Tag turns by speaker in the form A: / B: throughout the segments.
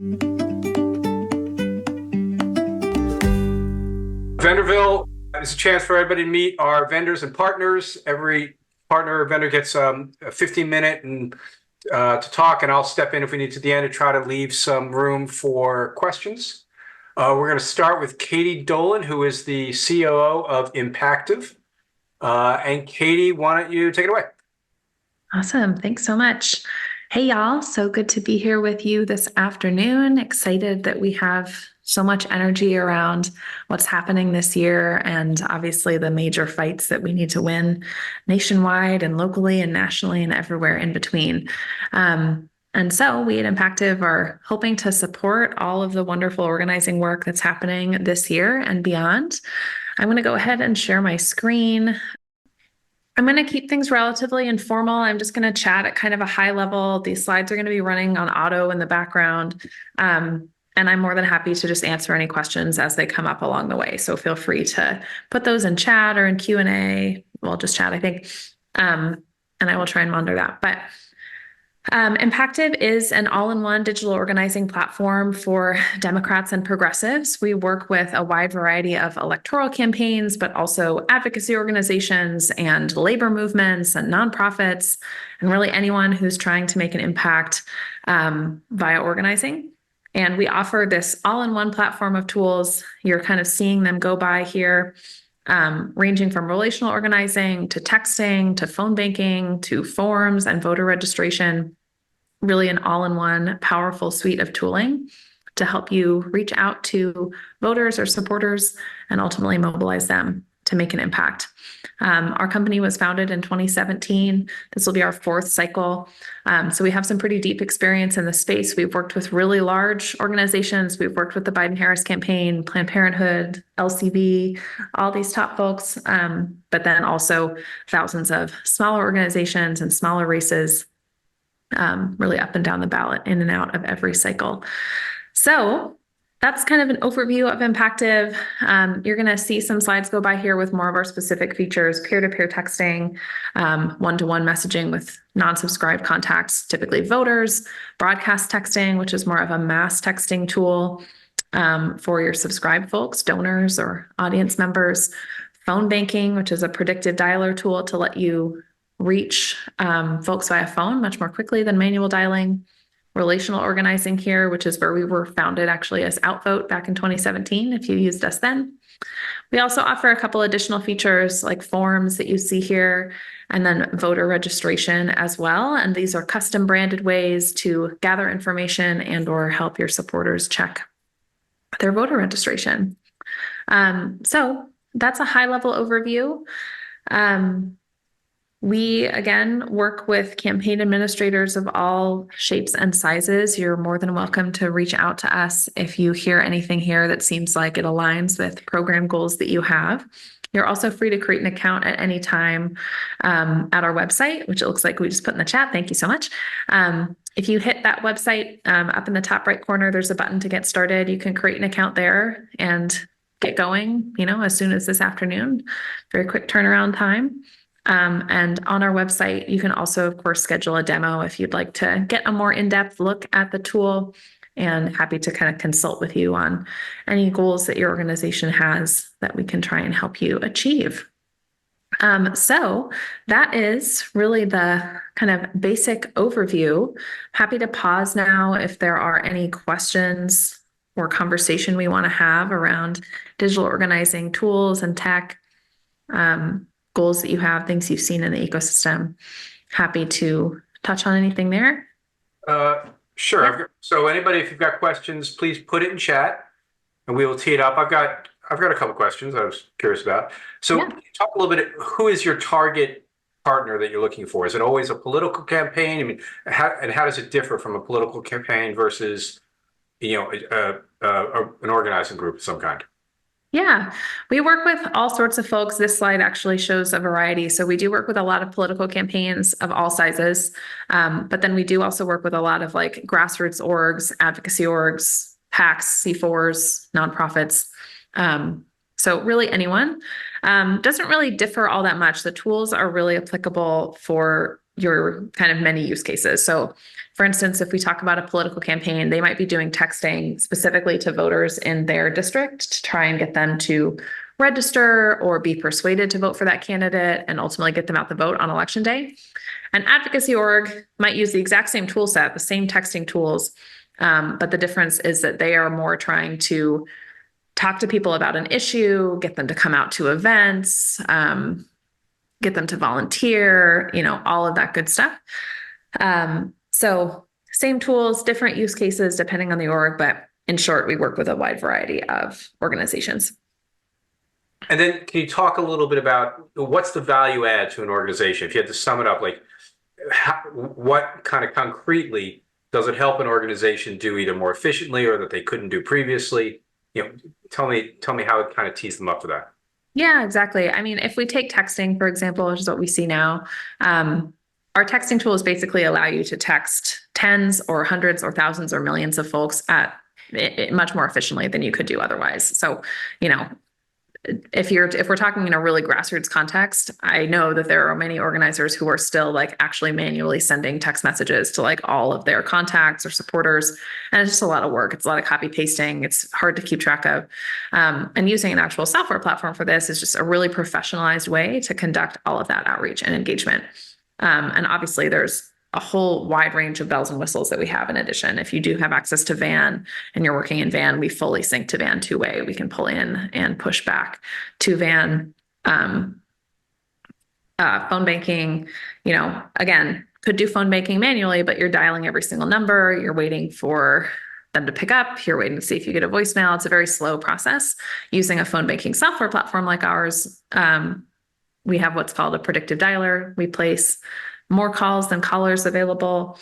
A: Vendorville is a chance for everybody to meet our vendors and partners. Every partner or vendor gets a 15-minute to talk, and I'll step in if we need to at the end to try to leave some room for questions. We're going to start with Katy Dolan, who is the COO of Impactive. And Katy, why don't you take it away?
B: Awesome. Thanks so much. Hey, y'all. So good to be here with you this afternoon. Excited that we have so much energy around what's happening this year and obviously the major fights that we need to win nationwide and locally and nationally and everywhere in between. And so we at Impactive are hoping to support all of the wonderful organizing work that's happening this year and beyond. I'm going to go ahead and share my screen. I'm going to keep things relatively informal. I'm just going to chat at kind of a high level. These slides are going to be running on auto in the background. And I'm more than happy to just answer any questions as they come up along the way. So feel free to put those in chat or in Q&A. Well, just chat, I think. And I will try and monitor that. But Impactive is an all-in-one digital organizing platform for Democrats and progressives. We work with a wide variety of electoral campaigns, but also advocacy organizations and labor movements and nonprofits, and really anyone who's trying to make an impact via organizing. And we offer this all-in-one platform of tools. You're kind of seeing them go by here, ranging from relational organizing to texting to phone banking to forms and voter registration. Really an all-in-one powerful suite of tooling to help you reach out to voters or supporters and ultimately mobilize them to make an impact. Our company was founded in 2017. This will be our fourth cycle. So we have some pretty deep experience in the space. We've worked with really large organizations. We've worked with the Biden-Harris campaign, Planned Parenthood, LCB, all these top folks, but then also thousands of smaller organizations and smaller races, really up and down the ballot, in and out of every cycle. So that's kind of an overview of Impactive. You're going to see some slides go by here with more of our specific features: peer-to-peer texting, one-to-one messaging with non-subscribed contacts, typically voters, broadcast texting, which is more of a mass texting tool for your subscribed folks, donors, or audience members, phone banking, which is a predictive dialer tool to let you reach folks via phone much more quickly than manual dialing. Relational organizing here, which is where we were founded actually as Outvote back in 2017, if you used us then. We also offer a couple additional features like forms that you see here, and then voter registration as well. And these are custom branded ways to gather information and or help your supporters check their voter registration. So that's a high level overview. We, again, work with campaign administrators of all shapes and sizes. You're more than welcome to reach out to us if you hear anything here that seems like it aligns with program goals that you have. You're also free to create an account at any time at our website, which it looks like we just put in the chat. Thank you so much. If you hit that website up in the top right corner, there's a button to get started. You can create an account there and get going, as soon as this afternoon. Very quick turnaround time. And on our website, you can also, of course, schedule a demo if you'd like to get a more in-depth look at the tool, and happy to kind of consult with you on any goals that your organization has that we can try and help you achieve. So that is really the kind of basic overview. Happy to pause now if there are any questions or conversation we want to have around digital organizing tools and tech, goals that you have, things you've seen in the ecosystem. Happy to touch on anything there.
A: Sure. Yeah. So anybody, if you've got questions, please put it in chat and we will tee it up. I've got a couple questions I was curious about. So yeah. Talk a little bit, who is your target partner that you're looking for? Is it always a political campaign? I mean, how does it differ from a political campaign versus, an organizing group of some kind?
B: Yeah, we work with all sorts of folks. This slide actually shows a variety. So we do work with a lot of political campaigns of all sizes, but then we do also work with a lot of like grassroots orgs, advocacy orgs, PACs, C4s, nonprofits. So really anyone. Doesn't really differ all that much. The tools are really applicable for your kind of many use cases. So for instance, if we talk about a political campaign, they might be doing texting specifically to voters in their district to try and get them to register or be persuaded to vote for that candidate and ultimately get them out the vote on election day. An advocacy org might use the exact same tool set, the same texting tools, but the difference is that they are more trying to talk to people about an issue, get them to come out to events, get them to volunteer, all of that good stuff. So same tools, different use cases depending on the org, but in short, we work with a wide variety of organizations.
A: And then can you talk a little bit about what's the value add to an organization? If you had to sum it up, like what kind of concretely does it help an organization do either more efficiently or that they couldn't do previously? Tell me how it kind of tees them up for that.
B: Yeah, exactly. I mean, if we take texting, for example, which is what we see now, our texting tools basically allow you to text tens or hundreds or thousands or millions of folks at much more efficiently than you could do otherwise. So, if we're talking in a really grassroots context, I know that there are many organizers who are still like actually manually sending text messages to like all of their contacts or supporters. And it's just a lot of work. It's a lot of copy pasting. It's hard to keep track of. And using an actual software platform for this is just a really professionalized way to conduct all of that outreach and engagement. And obviously there's a whole wide range of bells and whistles that we have in addition. If you do have access to Van and you're working in Van, we fully sync to Van two-way. We can pull in and push back to Van. Phone banking, again, could do phone banking manually, but you're dialing every single number. You're waiting for them to pick up. You're waiting to see if you get a voicemail. It's a very slow process. Using a phone banking software platform like ours, we have what's called a predictive dialer. We place more calls than callers available,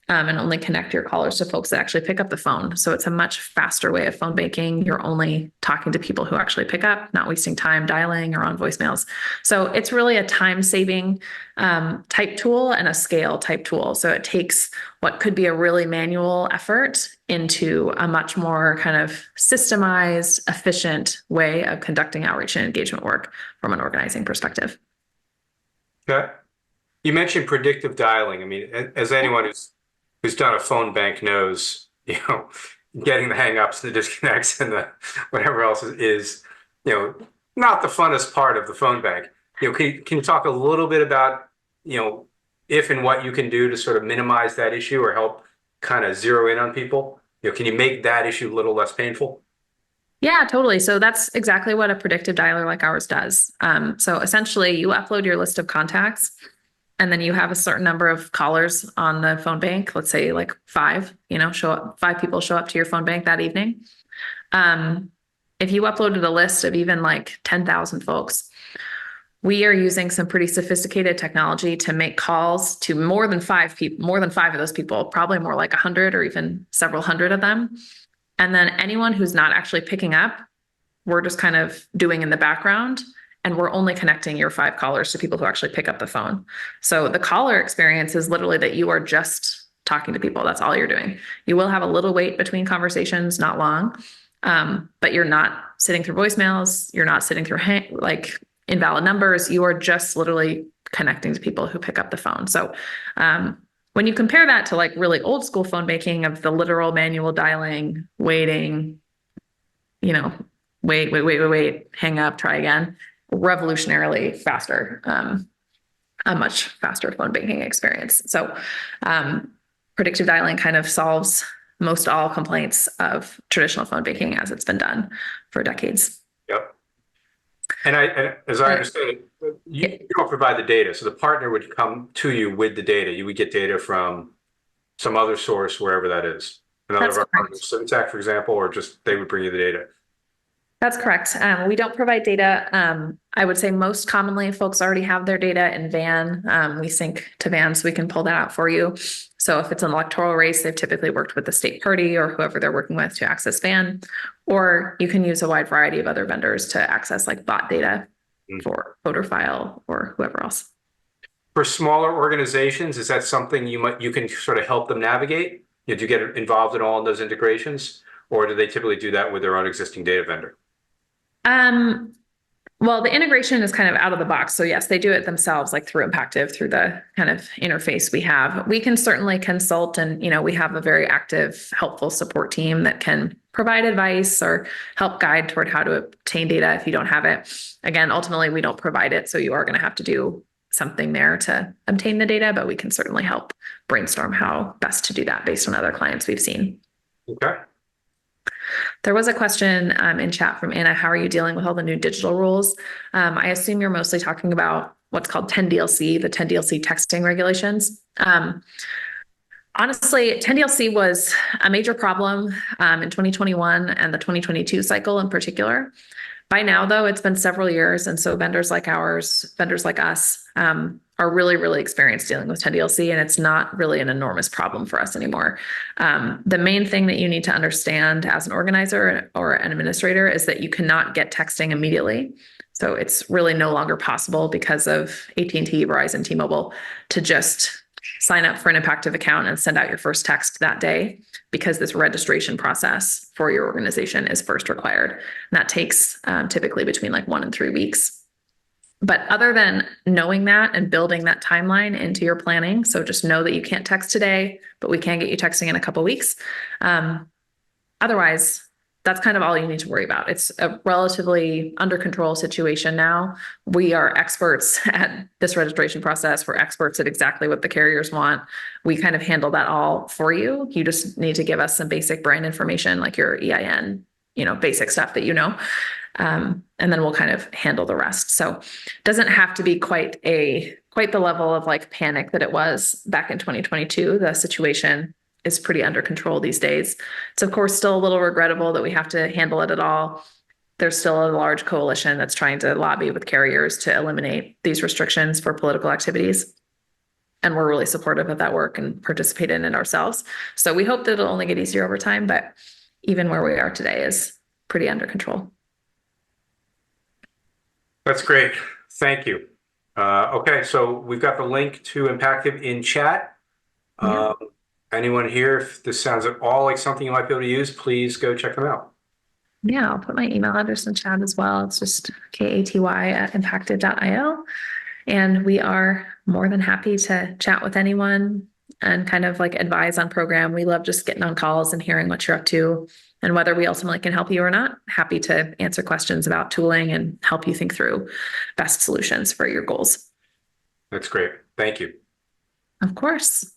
B: and only connect your callers to folks that actually pick up the phone. So it's a much faster way of phone banking. You're only talking to people who actually pick up, not wasting time dialing or on voicemails. So it's really a time-saving type tool and a scale type tool. So it takes what could be a really manual effort into a much more kind of systemized, efficient way of conducting outreach and engagement work from an organizing perspective.
A: Okay. You mentioned predictive dialing. I mean, as anyone who's done a phone bank knows, getting the hangups, the disconnects, and the whatever else is, not the funnest part of the phone bank. Can you talk a little bit about, if and what you can do to sort of minimize that issue or help kind of zero in on people? Can you make that issue a little less painful?
B: Yeah, totally. So that's exactly what a predictive dialer like ours does. So essentially you upload your list of contacts and then you have a certain number of callers on the phone bank. Let's say like 5, five people show up to your phone bank that evening. If you uploaded a list of even like 10,000 folks, we are using some pretty sophisticated technology to make calls to more than 5 people, more than 5 of those people, probably more like 100 or even several hundred of them. And then anyone who's not actually picking up, we're just kind of doing in the background. And we're only connecting your 5 callers to people who actually pick up the phone. So the caller experience is literally that you are just talking to people. That's all you're doing. You will have a little wait between conversations, not long, but you're not sitting through voicemails. You're not sitting through invalid numbers. You are just literally connecting to people who pick up the phone. So when you compare that to like really old school phone banking of the literal manual dialing, waiting, wait, hang up, try again, revolutionarily faster, a much faster phone banking experience. So predictive dialing kind of solves most all complaints of traditional phone banking as it's been done for decades.
A: Yep. And as I understand it, you don't provide the data. So the partner would come to you with the data. You would get data from some other source, wherever that is. Another of our partners, Syntax, for example, or just they would bring you the data.
B: That's correct. We don't provide data. I would say most commonly folks already have their data in Van. We sync to Van so we can pull that out for you. So if it's an electoral race, they've typically worked with the state party or whoever they're working with to access Van, or you can use a wide variety of other vendors to access like bot data for voter file or whoever else.
A: For smaller organizations, is that something you can sort of help them navigate? Do you get involved in all of those integrations, or do they typically do that with their own existing data vendor?
B: Well, the integration is kind of out of the box. So yes, they do it themselves, like through Impactive, through the kind of interface we have. We can certainly consult, and we have a very active, helpful support team that can provide advice or help guide toward how to obtain data if you don't have it. Again, ultimately, we don't provide it, so you are going to have to do something there to obtain the data, but we can certainly help brainstorm how best to do that based on other clients we've seen.
A: Okay.
B: There was a question in chat from Anna. How are you dealing with all the new digital rules? I assume you're mostly talking about what's called 10DLC, the 10DLC texting regulations. Honestly, 10DLC was a major problem in 2021 and the 2022 cycle in particular. By now, though, it's been several years. And so vendors like ours, vendors like us, are really, really experienced dealing with 10DLC, and it's not really an enormous problem for us anymore. The main thing that you need to understand as an organizer or an administrator is that you cannot get texting immediately. So it's really no longer possible because of AT&T, Verizon, T-Mobile to just sign up for an Impactive account and send out your first text that day, because this registration process for your organization is first required. And that takes typically between like 1 and 3 weeks. But other than knowing that and building that timeline into your planning, so just know that you can't text today, but we can get you texting in a couple of weeks. Otherwise, that's kind of all you need to worry about. It's a relatively under control situation now. We are experts at this registration process. We're experts at exactly what the carriers want. We kind of handle that all for you. You just need to give us some basic brand information, like your EIN, basic stuff that and then we'll kind of handle the rest. So it doesn't have to be quite the level of like panic that it was back in 2022. The situation is pretty under control these days. It's of course still a little regrettable that we have to handle it at all. There's still a large coalition that's trying to lobby with carriers to eliminate these restrictions for political activities. And we're really supportive of that work and participate in it ourselves. So we hope that it'll only get easier over time, but even where we are today is pretty under control.
A: That's great. Thank you. Okay, so we've got the link to Impactive in chat.
B: Yeah.
A: Anyone here, if this sounds at all like something you might be able to use, please go check them out.
B: Yeah, I'll put my email address in chat as well. It's just katy@impactive.io. And we are more than happy to chat with anyone and kind of like advise on program. We love just getting on calls and hearing what you're up to and whether we ultimately can help you or not. Happy to answer questions about tooling and help you think through best solutions for your goals.
A: That's great. Thank you.
B: Of course.